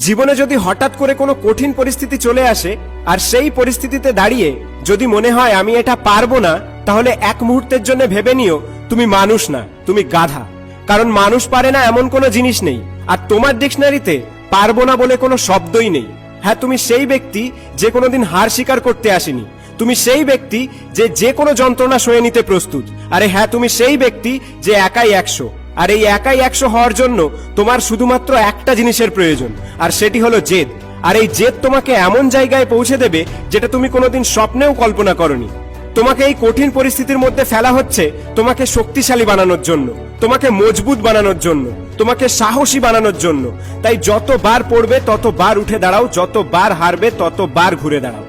জীবনে যদি হঠাৎ করে কোনো কঠিন পরিস্থিতি চলে আসে আর সেই পরিস্থিতিতে দাঁড়িয়ে যদি মনে হয় আমি এটা পারবো না, তাহলে এক মুহূর্তের জন্য ভেবে নিও তুমি মানুষ না, তুমি গাধা। কারণ মানুষ পারে না এমন কোনো জিনিস নেই, আর তোমার ডিকশনারিতে পারবো না বলে কোনো শব্দই নেই। হ্যাঁ, তুমি সেই ব্যক্তি যে কোনোদিন হার স্বীকার করতে আসেনি। তুমি সেই ব্যক্তি যে কোনো যন্ত্রণা সয়ে নিতে প্রস্তুত। আরে হ্যাঁ, তুমি সেই ব্যক্তি যে একাই 100। আর এই একাই 100 হওয়ার জন্য তোমার শুধুমাত্র একটা জিনিসের প্রয়োজন, আর সেটি হলো জেদ। আর এই জেদ তোমাকে এমন জায়গায় পৌঁছে দেবে যেটা তুমি কোনোদিন স্বপ্নেও কল্পনা করনি। তোমাকে এই কঠিন পরিস্থিতির মধ্যে ফেলা হচ্ছে তোমাকে শক্তিশালী বানানোর জন্য, তোমাকে মজবুত বানানোর জন্য, তোমাকে সাহসী বানানোর জন্য। তাই যতবার পড়বে ততবার উঠে দাঁড়াও, যতবার হারবে ততবার ঘুরে দাঁড়াও।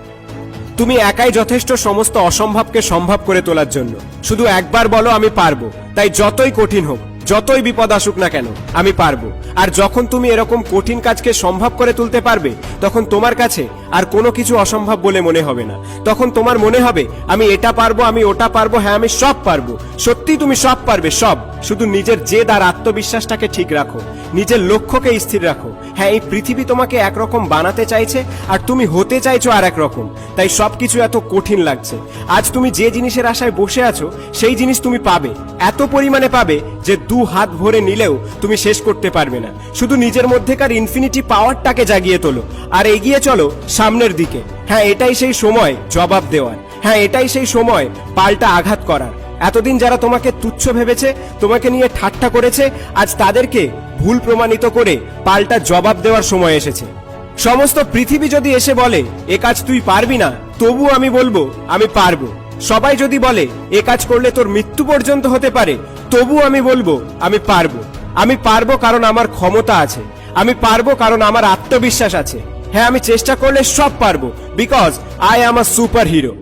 তুমি একাই যথেষ্ট সমস্ত অসম্ভবকে সম্ভব করে তোলার জন্য। শুধু একবার বলো আমি পারবো। তাই যতই কঠিন হোক, যতই বিপদ আসুক না কেন, আমি পারবো। আর যখন তুমি এরকম কঠিন কাজকে সম্ভব করে তুলতে পারবে, তখন তোমার কাছে আর কোনো কিছু অসম্ভব বলে মনে হবে না। তখন তোমার মনে হবে আমি এটা পারবো, আমি ওটা পারবো, হ্যাঁ আমি সব পারবো। সত্যি তুমি সব পারবে, সব। শুধু নিজের জেদ আর আত্মবিশ্বাসটাকে ঠিক রাখো, নিজের লক্ষ্যকে স্থির রাখো। হ্যাঁ, এই পৃথিবী তোমাকে একরকম বানাতে চাইছে আর তুমি হতে চাইছো আর একরকম। তাই সবকিছু এত কঠিন লাগছে। আজ তুমি যে জিনিসের আশায় বসে আছো সেই জিনিস তুমি পাবে, এত পরিমাণে পাবে যে 2 হাত ভরে নিলেও তুমি শেষ করতে পারবে না। শুধু নিজের মধ্যেকার ইনফিনিটি পাওয়ারটাকে জাগিয়ে তোলো আর এগিয়ে চলো সামনের দিকে। হ্যাঁ, এটাই সেই সময় জবাব দেওয়ার। হ্যাঁ, এটাই সেই সময় পাল্টা আঘাত করার। এতদিন যারা তোমাকে তুচ্ছ ভেবেছে, তোমাকে নিয়ে ঠাট্টা করেছে, আজ তাদেরকে ভুল প্রমাণিত করে পাল্টা জবাব দেওয়ার সময় এসেছে। সমস্ত পৃথিবী যদি এসে বলে এ কাজ তুই পারবি না, তবু আমি বলবো আমি পারবো। সবাই যদি বলে এ কাজ করলে তোর মৃত্যু পর্যন্ত হতে পারে, তবু আমি বলবো আমি পারবো। আমি পারবো কারণ আমার ক্ষমতা আছে, আমি পারবো কারণ আমার আত্মবিশ্বাস আছে। হ্যাঁ, আমি চেষ্টা করলে সব পারবো, because I am a super hero.